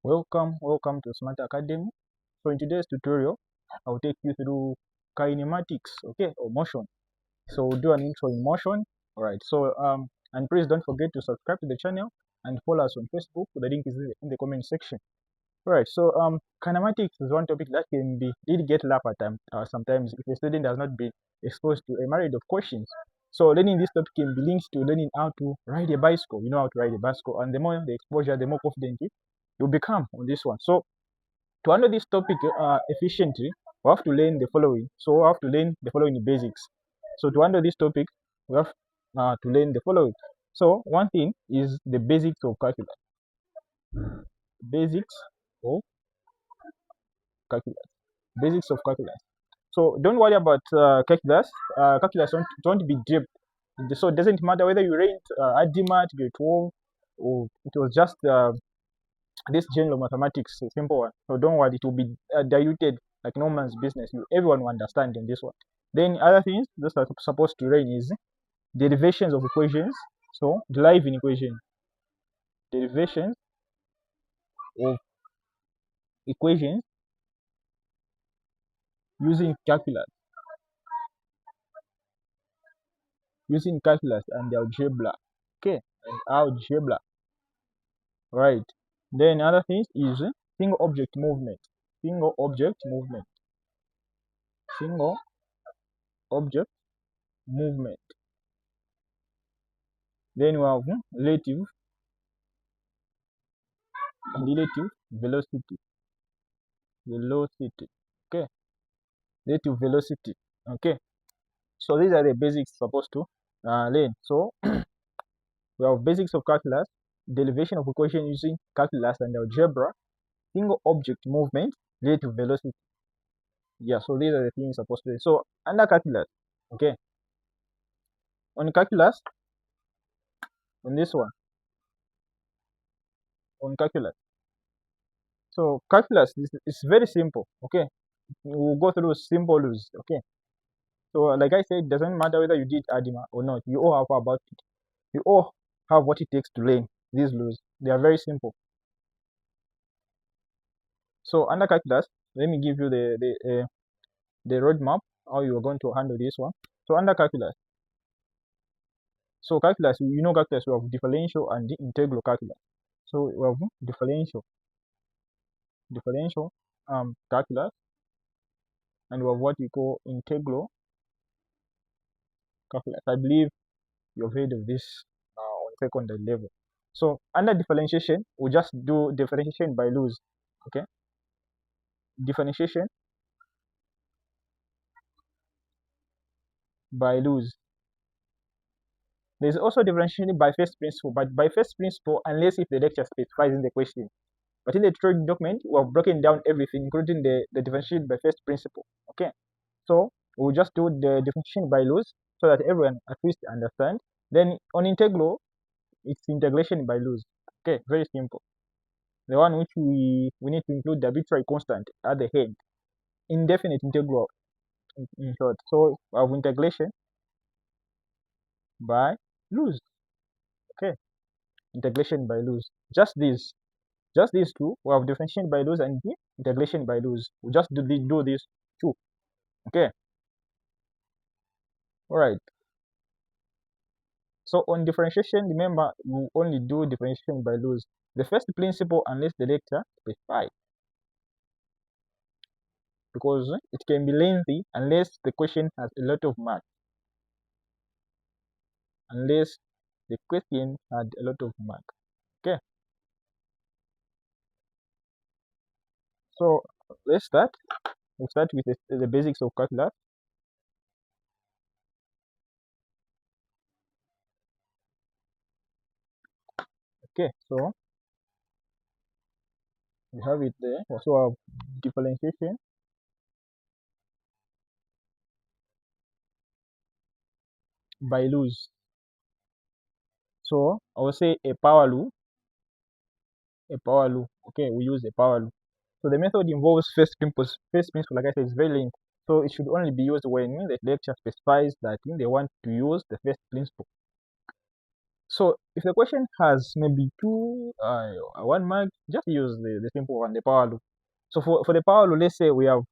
Welcome to Smart Academy. So in today's tutorial, I'll take you through kinematics, okay, or motion. So we'll do an intro in motion. All right. So and please don't forget to subscribe to the channel and follow us on Facebook. The link is in the comment section. All right. So kinematics is one topic that can be did get laughed at sometimes if a student has not been exposed to a myriad of questions. So learning this topic can be linked to learning how to ride a bicycle. You know how to ride a bicycle, and the more the exposure, the more confident you become on this one. So to handle this topic efficiently, we have to learn the following. So we have to learn the following basics. So to handle this topic, we have to learn the following. So one thing is the basics of calculus. Basics of calculus. Basics of calculus. So don't worry about calculus. Calculus don't be deep. So it doesn't matter whether you rate Addimat, grade 12, or it was just this general mathematics, a simple one. So don't worry, it will be diluted like no man's business. Everyone will understand in this one. Then other things that are supposed to learn is derivations of equations. So deriving equation, derivations of equations using calculus, and the algebra. Okay, and algebra. Right. Then other things is single object movement, single object movement, single object movement. Then we have relative velocity, okay, relative velocity, okay. So these are the basics supposed to learn. So we have basics of calculus, derivation of equation using calculus and algebra, single object movement, relative velocity. Yeah, so these are the things supposed to learn. So under calculus, okay, on calculus, on this one, on calculus. So calculus is very simple, okay. We'll go through simple rules, okay. So like I said, it doesn't matter whether you did ADIMA or not. You all have about it. You all have what it takes to learn these laws. They are very simple. So under calculus, let me give you the roadmap how you are going to handle this one. So under calculus, so calculus, you know calculus, we have differential and the integral calculus. So we have differential calculus, and we have what we call integral calculus. I believe you've heard of this on secondary level. So under differentiation, we just do differentiation by laws. Okay, differentiation by laws. There's also differentiation by first principle, but by first principle, unless if the lecture specifies in the question. But in the tutorial document, we have broken down everything, including the differentiation by first principle. Okay, so we'll just do the differentiation by laws so that everyone at least understand. Then on integral, it's integration by laws. Okay, very simple. The one which we need to include the arbitrary constant at the head, indefinite integral in short. So we have integration by laws. Okay, integration by laws. Just these two. We have differentiation by laws and the integration by laws. We just do these two. Okay. All right. So on differentiation, remember we only do differentiation by laws. The first principle, unless the lecture specifies, because it can be lengthy unless the question has a lot of marks. Unless the question had a lot of marks. Okay. So let's start. We'll start with the basics of calculus. Okay, so we have it there. Also have differentiation by laws. So I will say a power law. A power law. Okay, we use a power law. So the method involves first principle. First principle, like I said, is very linked. So it should only be used when the lecture specifies that they want to use the first principle. So if the question has maybe 1 mark, just use the simple one, the power law. So for the power law, let's say we have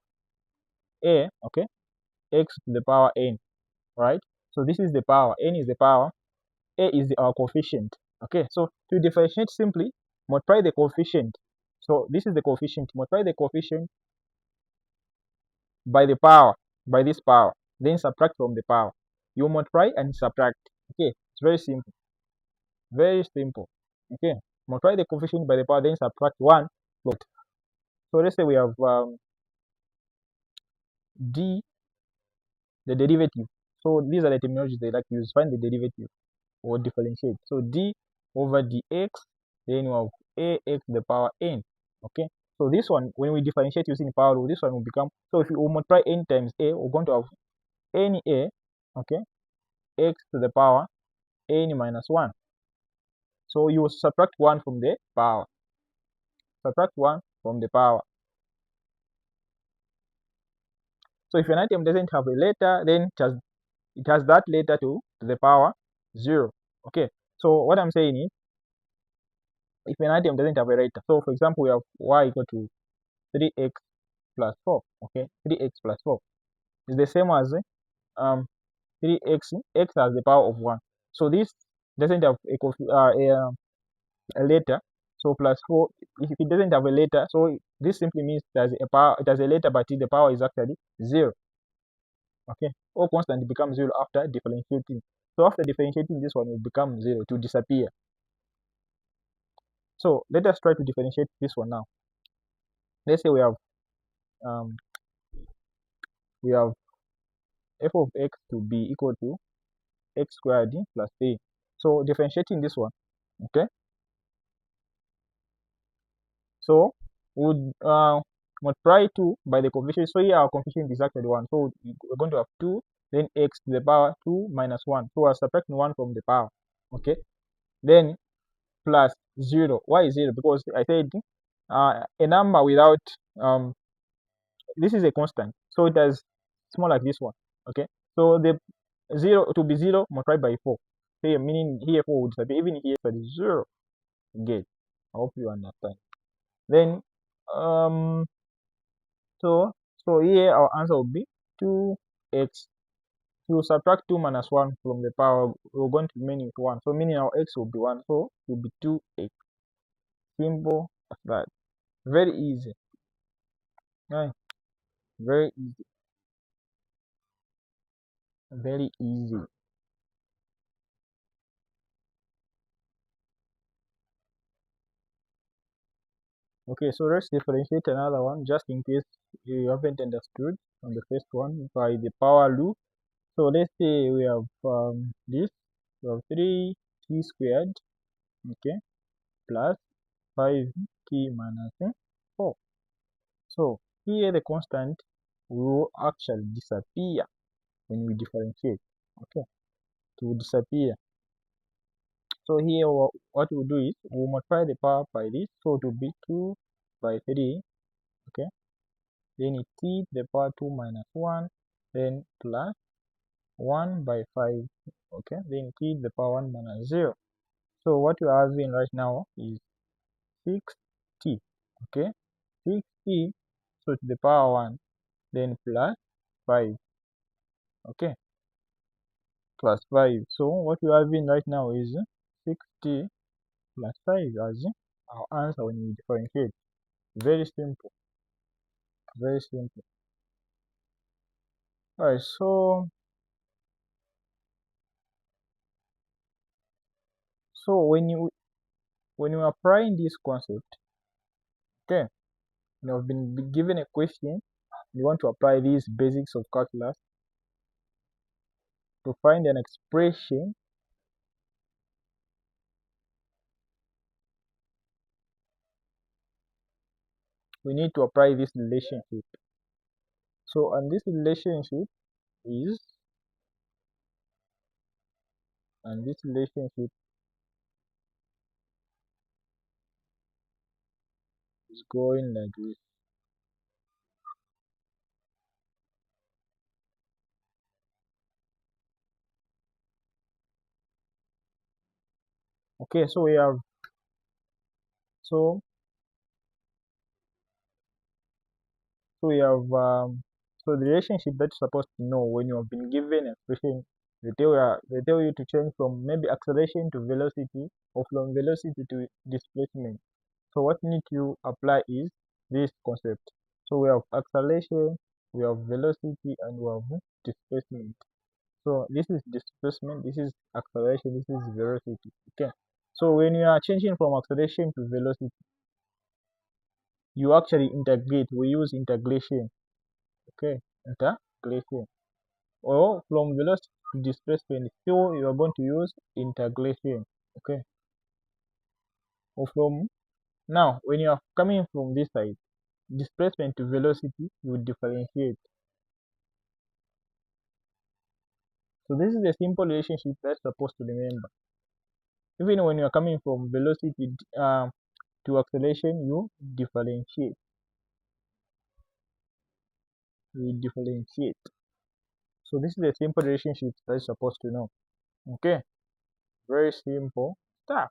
a, okay, x to the power n, right? So this is the power, n is the power, a is our coefficient. Okay, so to differentiate, simply multiply the coefficient. So this is the coefficient, multiply the coefficient by the power, by this power, then subtract from the power. You multiply and subtract. Okay, it's very simple, very simple. Okay, multiply the coefficient by the power, then subtract 1 from it. So let's say we have d, the derivative. So these are the terminologies they like to use. Find the derivative or differentiate. So d over dx, then you have ax to the power n. Okay, so this one, when we differentiate using power law, this one will become, so if you multiply n times a, we're going to have n a, okay, x to the power n minus 1. So you subtract 1 from the power, subtract 1 from the power. So if an item doesn't have a letter, then it has that letter to the power 0. Okay, so what I'm saying is, if an item doesn't have a letter, so for example, we have y equal to 3x plus 4. Okay, 3x plus 4 is the same as 3x, x has the power of 1. So this doesn't have a letter. So plus 4, if it doesn't have a letter, so this simply means there's a power, it has a letter, but the power is actually 0. Okay, all constant becomes 0 after differentiating. So after differentiating, this one will become 0 to disappear. So let us try to differentiate this one now. Let's say um, we have f of x to be equal to x squared plus 3. So differentiating this one, okay. So would multiply 2 by the coefficient. So here our coefficient is actually 1. So we're going to have 2, then x to the power 2 minus 1. So we're subtracting 1 from the power. Okay. Then plus 0. Why is 0? Because I said a number without this is a constant. So it has small like this one. Okay. So the 0 to be 0 multiplied by 4. Here meaning here 4 would disappear. Even here that is 0. Again. I hope you understand. Then um so here our answer will be 2x. To subtract 2 minus 1 from the power, we're going to remain with 1. So meaning our x will be 1. So it will be 2x. Simple as that. Very easy. Right? Very easy. Very easy. Okay, so let's differentiate another one just in case you haven't understood on the first one by the power law. So let's say we have this. We have 3t squared, okay, plus 5t minus 4. So here the constant will actually disappear when we differentiate. Okay, it will disappear. So here what we'll do is we'll multiply the power by this. So it will be 2 by 3. Okay, then it's t to the power 2 minus 1, then plus 1 by 5. Okay, then t to the power 1 minus 0. So what we are having right now is 6t. Okay, 6t, so to the power 1, then plus 5. Okay, plus 5. So what we are having right now is 6t plus 5 as our answer when we differentiate. Very simple, very simple. Alright, so when you applying this concept, okay, you have been given a question, you want to apply these basics of calculus to find an expression. We need to apply this relationship. So and this relationship is and this relationship is going like this. Okay, so we have so so we have so the relationship that you're supposed to know when you have been given expression, they tell you to change from maybe acceleration to velocity or from velocity to displacement. So what you need to apply is this concept. So we have acceleration, we have velocity, and we have displacement. So this is displacement, this is acceleration, this is velocity. Okay. So when you are changing from acceleration to velocity, you actually integrate. We use integration. Okay, integration. Or from velocity to displacement, still you are going to use integration. Okay. Or from now, when you are coming from this side, displacement to velocity, you differentiate. So this is a simple relationship that's supposed to remember. Even when you are coming from velocity to acceleration, you differentiate. You differentiate. So this is a simple relationship that's supposed to know. Okay, very simple stuff.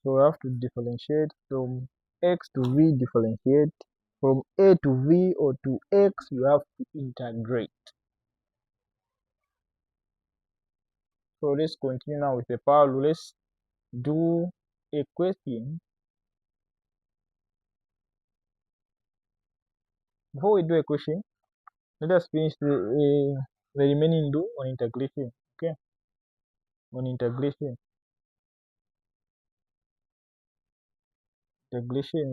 So we have to differentiate from x to v, differentiate from a to v or to x. You have to integrate. So let's continue now with the power rule. Let's do a question. Before we do a question, let us finish the remaining do on integration. Okay, on integration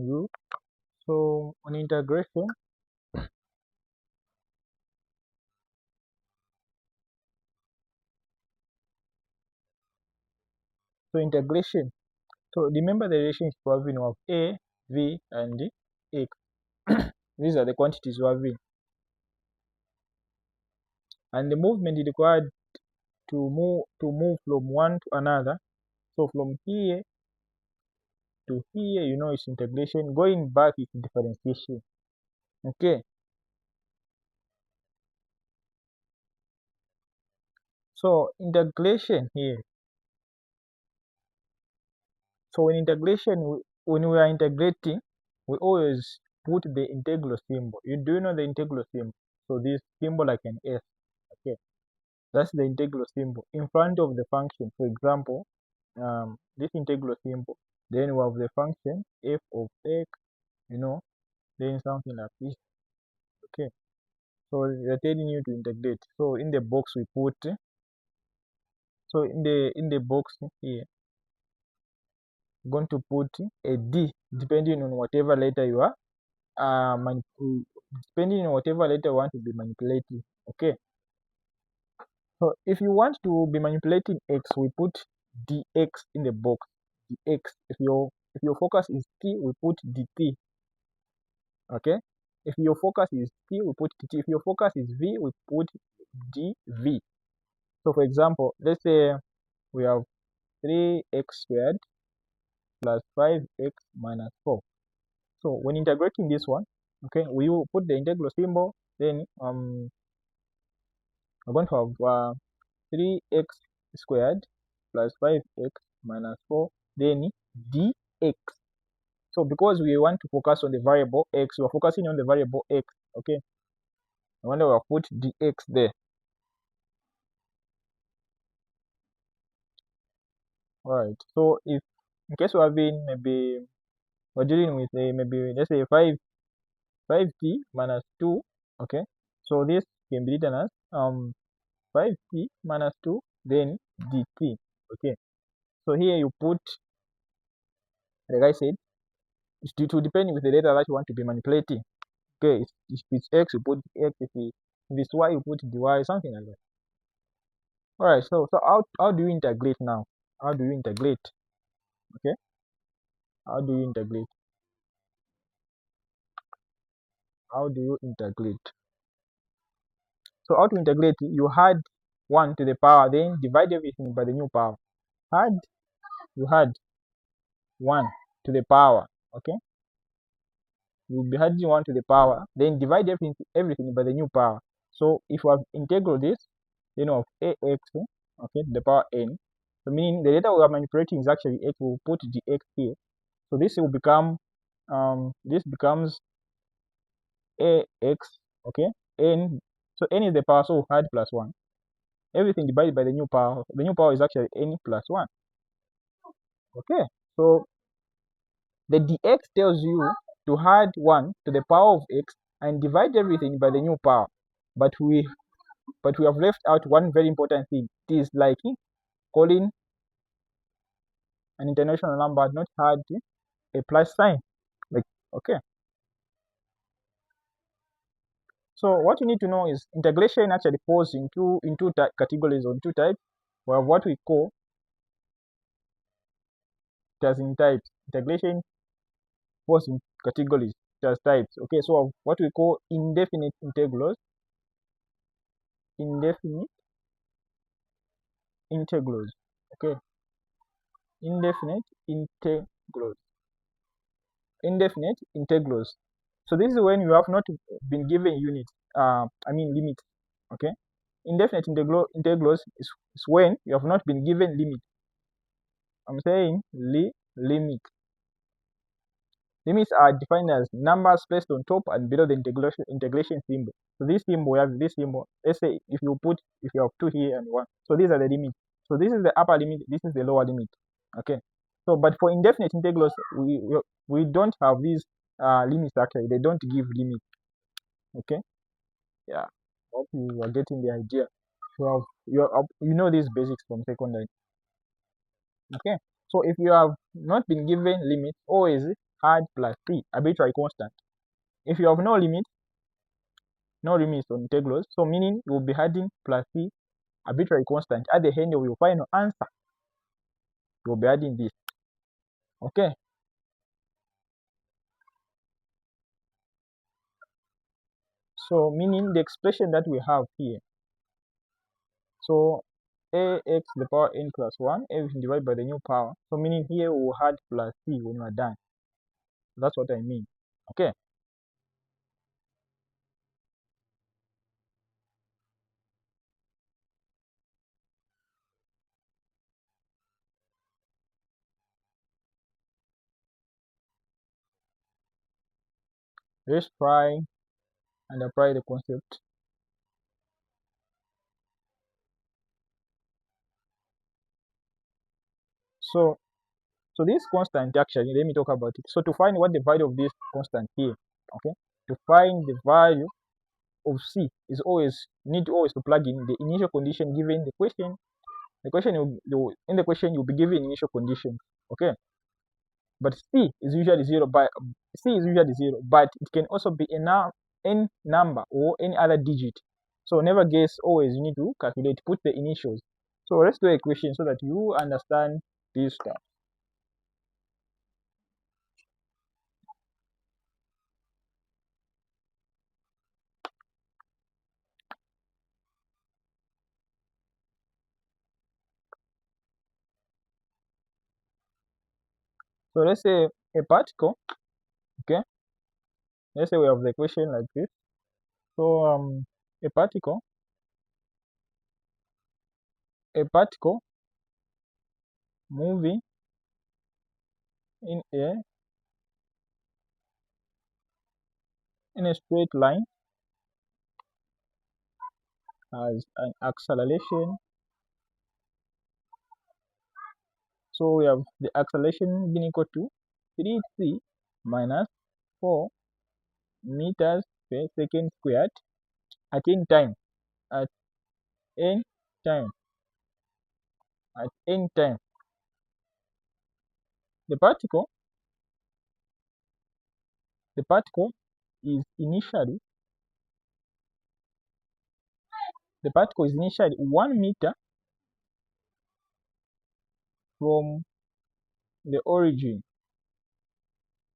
rule. So on integration, so integration. So remember the relationship we have of a, v, and x. These are the quantities we have, and the movement is required to move from one to another. So from here to here, you know, it's integration. Going back is differentiation. Okay. So integration here. So in integration, when we are integrating, we always put the integral symbol. You do know the integral symbol. So this symbol like an S. Okay. That's the integral symbol in front of the function. For example, this integral symbol. Then we have the function f of x, you know, then something like this. Okay. So they're telling you to integrate. So in the box we put, so in the box here, we're going to put a D depending on whatever letter you are depending on whatever letter you want to be manipulating. Okay. So if you want to be manipulating x, we put dx in the box. Dx. If your focus is t, we put dt. Okay. If your focus is t, we put tt. If your focus is v, we put dv. So for example, let's say we have 3x squared plus 5x minus 4. So when integrating this one, okay, we will put the integral symbol, then we're going to have 3x squared plus 5x minus 4, then dx. So because we want to focus on the variable x, we're focusing on the variable x, okay? I wonder we'll put dx there. Alright, so if in case we're having maybe we're dealing with a maybe let's say 5t minus 2, okay? So this can be written as 5t minus 2, then dt, okay? So here you put, like I said, it's to depend with the data that you want to be manipulating. Okay, if it's x, you put x. If it's y, you put dy, something like that. All right. So how do you integrate now? How do you integrate? Okay. How do you integrate? How do you integrate? So how to integrate? You add 1 to the power, then divide everything by the new power. Add, you add 1 to the power. Okay. you'll be adding 1 to the power, then divide everything by the new power. So if we have integral this, of ax, okay, to the power n, so meaning the data we are manipulating is actually x, we'll put the x here. So this will become, this becomes ax, okay, n, so n is the power, so we'll add plus 1. Everything divided by the new power. The new power is actually n plus 1. Okay, so the dx tells you to add 1 to the power of x and divide everything by the new power. But we have left out one very important thing. It is like calling an international number not add a plus sign. Like, okay. So what you need to know is integration actually falls in two categories or two types. We have what we call as in types. Integration falls in categories as types. Okay, so what we call indefinite integrals, indefinite integrals. Okay, indefinite integrals, indefinite integrals. So this is when you have not been given units. Limits. Okay, indefinite integrals is when you have not been given limit. I'm saying limit. Limits are defined as numbers placed on top and below the integration symbol. So this symbol, we have this symbol. Let's say if you have 2 here and 1. So these are the limits. So this is the upper limit, this is the lower limit. Okay. So but for indefinite integrals, we don't have these limits actually. They don't give limits. Okay. Yeah. Hope you are getting the idea. You know these basics from secondary. Okay. So if you have not been given limit, always add plus 3, arbitrary constant. If you have no limits on integrals, so meaning you will be adding plus 3, arbitrary constant, at the end of your final answer. You will be adding this. Okay. So meaning the expression that we have here. So ax to the power n plus 1, everything divided by the new power. So meaning here we will add plus 3 when we are done. That's what I mean. Okay. Let's try and apply the concept. So this constant actually, let me talk about it. So to find what the value of this constant here, okay, to find the value of c is always need to always to plug in the initial condition given the question. The question in the question you'll be given initial condition, okay. But c is usually zero, but it can also be n number or any other digit. So never guess. Always you need to calculate, put the initials. So let's do a question so that you understand this stuff. So let's say a particle, okay. Let's say we have the equation like this. So a particle, a particle moving in air in a straight line has an acceleration. So we have the acceleration being equal to 3c minus 4 meters per second squared at n time. At n time. At n time. The particle, the particle is initially the particle is initially 1 meter from the origin.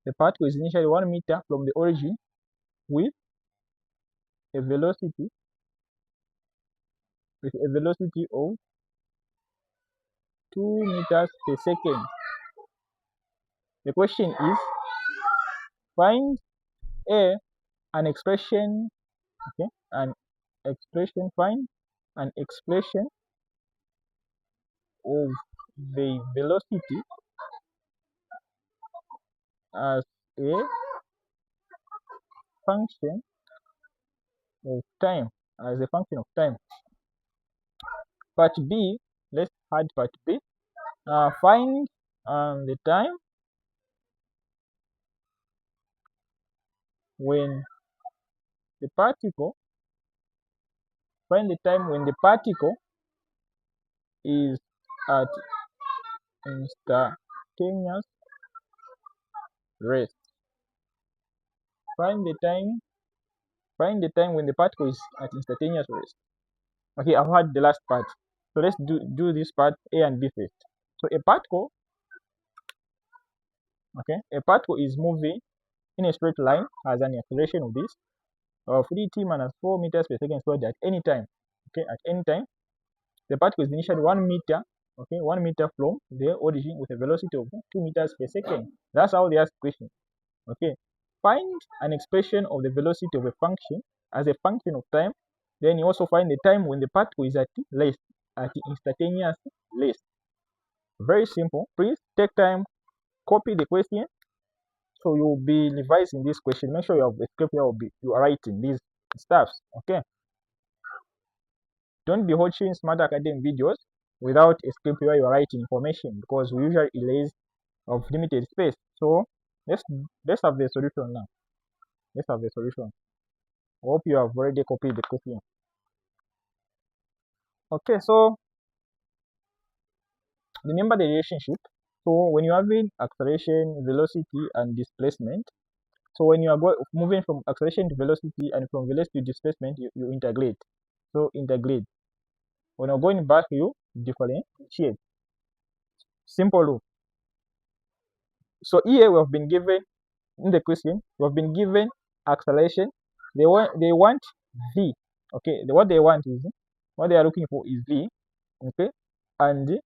The particle is initially 1 meter from the origin with a velocity of 2 meters per second. The question is find A, an expression, okay, an expression, find an expression of the velocity as a function of time, as a function of time. Part B, let's add part B. Find the time when the particle, find the time when the particle is at instantaneous rest. Find the time, find the time when the particle is at instantaneous rest. Okay, I've had the last part. So let's do this part A and B first. So a particle, okay, a particle is moving in a straight line, has an acceleration of this of 3t minus 4 meters per second squared at any time. Okay, at any time, the particle is initially 1 meter, okay, 1 meter from the origin with a velocity of 2 meters per second. That's how they ask question. Okay, find an expression of the velocity of a function as a function of time. Then you also find the time when the particle is at rest, at instantaneous rest. Very simple. Please take time, copy the question. So you'll be revising this question. Make sure you have a script here. You are writing these stuffs. Okay. Don't be watching Smart Academy videos without a script where you are writing information, because we usually erase of limited space. So let's let's have the solution now. Let's have the solution. I hope you have already copied the question. Okay, so remember the relationship. So when you're having acceleration, velocity, and displacement, so when you are moving from acceleration to velocity and from velocity to displacement, you integrate. So integrate. When you're going back, you differentiate. Simple rule. So here we have been given in the question, we have been given acceleration. They want v. Okay, what they want is, what they are looking for is v. Okay, and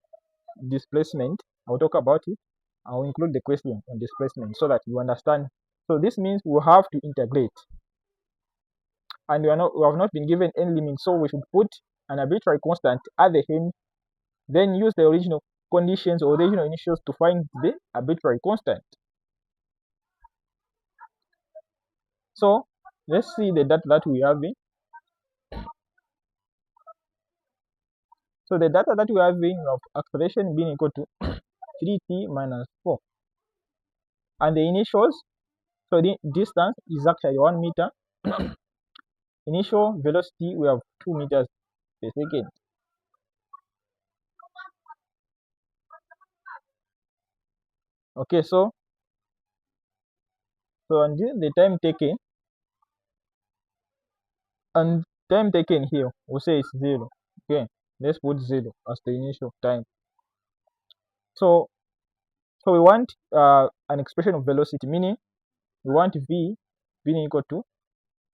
displacement. I'll talk about it. I'll include the question on displacement so that you understand. So this means we have to integrate, and we have not been given any limit, so we should put an arbitrary constant at the end, then use the original conditions or the original initials to find the arbitrary constant. So let's see the data that we have in. So the data that we have in of acceleration being equal to 3t minus 4, and the initials, so the distance is actually 1 meter. Initial velocity we have 2 meters per second. Okay, so and the time taken, and time taken here we'll say it's 0. Okay, let's put 0 as the initial time. So we want an expression of velocity, meaning we want v being equal to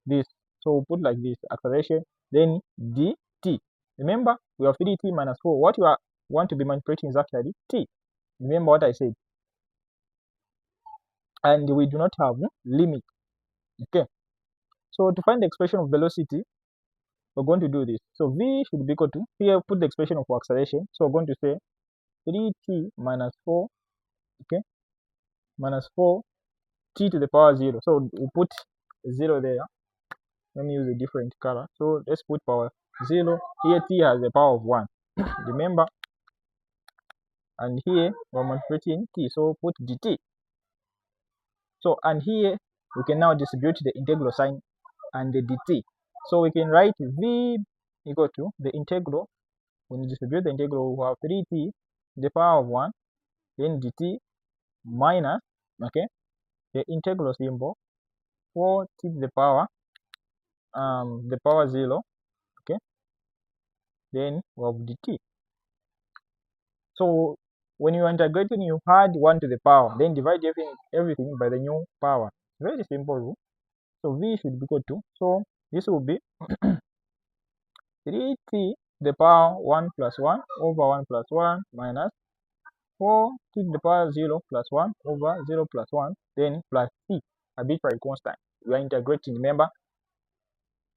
this. So we'll put like this: acceleration, then dt. Remember, we have 3t minus 4. What you want to be manipulating is actually t. Remember what I said. And we do not have limit. Okay, so to find the expression of velocity, we're going to do this. So v should be equal to, here put the expression of acceleration. So we're going to say 3t minus 4, okay, minus 4 t to the power 0. So we'll put 0 there. Let me use a different color. So let's put power 0. Here t has the power of 1. Remember, and here we're manipulating t, so put dt. So and here we can now distribute the integral sign and the dt. So we can write v equal to the integral. When you distribute the integral, we have 3t to the power of 1, then dt minus, okay, the integral symbol 4t to the power 0, okay, then we have dt. So when you are integrating, you add 1 to the power, then divide everything by the new power. Very simple rule. So v should be equal to, so this will be 3t to the power 1 plus 1 over 1 plus 1 minus 4 to the power 0 plus 1 over 0 plus 1, then plus t, arbitrary constant. we are integrating, remember?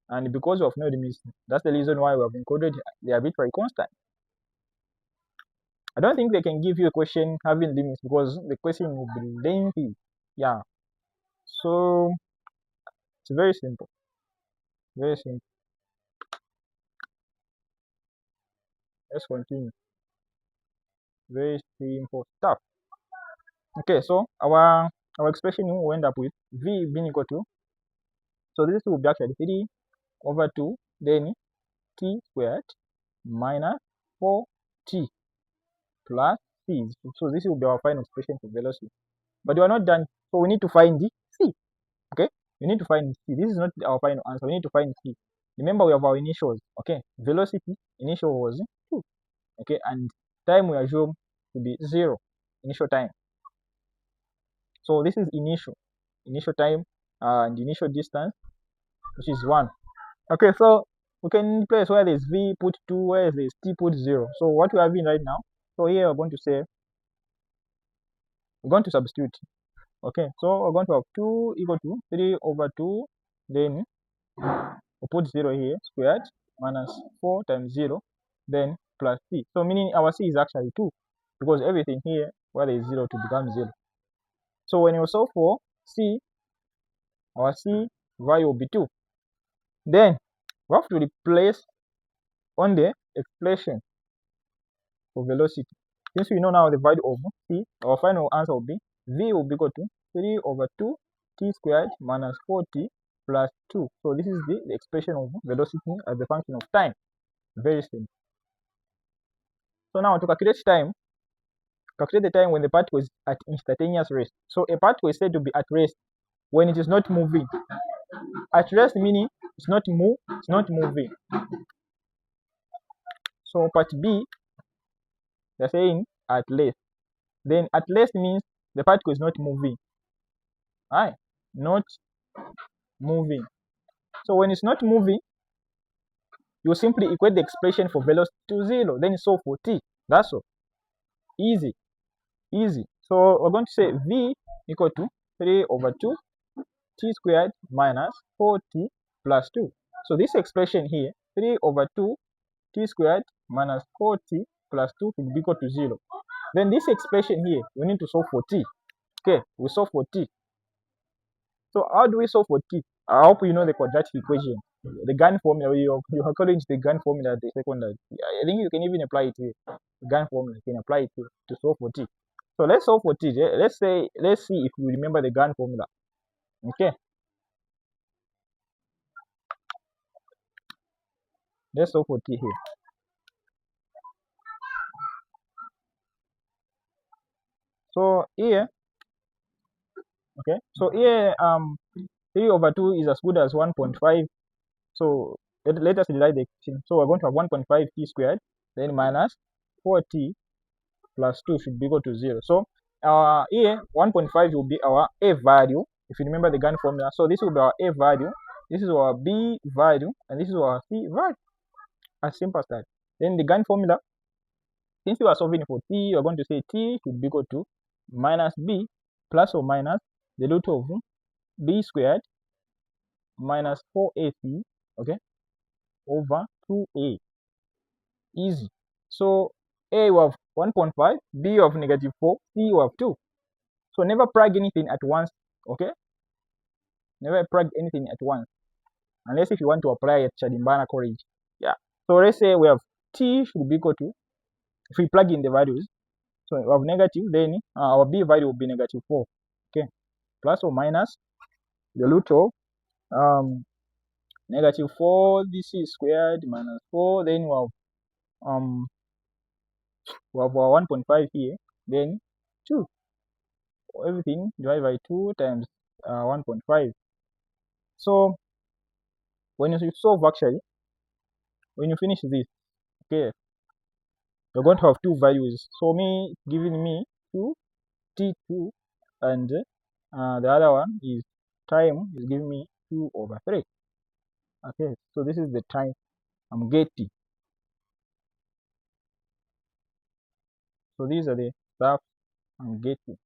And because of no limits, that's the reason why we have encoded the arbitrary constant. I don't think they can give you a question having limits because the question will be lengthy. Yeah. So it's very simple. Very simple. Let's continue. Very simple stuff. Okay, so our expression will end up with v being equal to, so this will be actually 3 over 2 then t squared minus 4t plus c. So this will be our final expression for velocity. But we are not done. So we need to find the c. Okay, we need to find c. This is not our final answer. We need to find c. Remember, we have our initials. Okay, velocity initial was 2. Okay, and time we assume to be 0, initial time. So this is initial time, and initial distance, which is 1. Okay, so we can place where there's v put 2, where there's t put 0. So what we have in right now, so here we're going to say, we're going to substitute. Okay, so we're going to have 2 equal to 3 over 2, then we put 0 here, squared, minus 4 times 0, then plus c. So meaning our c is actually 2, because everything here where there is 0 to become 0. So when you solve for c, our c value will be 2. Then we have to replace on the expression for velocity. Since we know now the value of c, our final answer will be v will be equal to 3 over 2 t squared minus 4t plus 2. So this is the expression of velocity as a function of time. Very simple. So now to calculate the time when the particle is at instantaneous rest. So a particle is said to be at rest when it is not moving. At rest meaning it's not moving. So part B, they're saying at rest. Then at rest means the particle is not moving. Right? Not moving. So when it's not moving, you simply equate the expression for velocity to 0. Then solve for t. That's all. Easy. Easy. So we're going to say v equal to 3 over 2 t squared minus 4t plus 2. So this expression here, 3 over 2 t squared minus 4t plus 2 will be equal to 0. Then this expression here, we need to solve for t. Okay, we solve for t. So how do we solve for t? I hope you know the quadratic equation. The GAN formula, you are calling the GAN formula at the secondary. I think you can even apply it here. The GAN formula, you can apply it to solve for t. So let's solve for t. Let's see if you remember the GAN formula. Okay. Let's solve for t here. So here, okay. So here, 3 over 2 is as good as 1.5. So let us divide the equation. So we're going to have 1.5 t squared, then minus 4t plus 2 should be equal to 0. So here 1.5 will be our a value, if you remember the GAN formula. So this will be our a value, this is our b value, and this is our c value. As simple as that. Then the GAN formula, since you are solving for t, you're going to say t should be equal to minus b plus or minus the root of b squared minus 4ac, okay, over 2a. Easy. So a we have 1.5, b of -4, c we have 2. So never plug anything at once, okay? Never plug anything at once, unless if you want to apply at Chadimbana College. Yeah. So let's say we have t should be equal to, if we plug in the values, so we have negative, then our b value will be -4, okay? Plus or minus the root of -4, this is squared minus 4, then we have our 1.5 here, then 2. Everything divided by 2 times 1.5. So when you solve, actually, when you finish this, okay, you're going to have two values. So me giving me 2 t2, and the other one is time is giving me 2 over 3. Okay, so this is the time I'm getting. So these are the stuff I'm getting.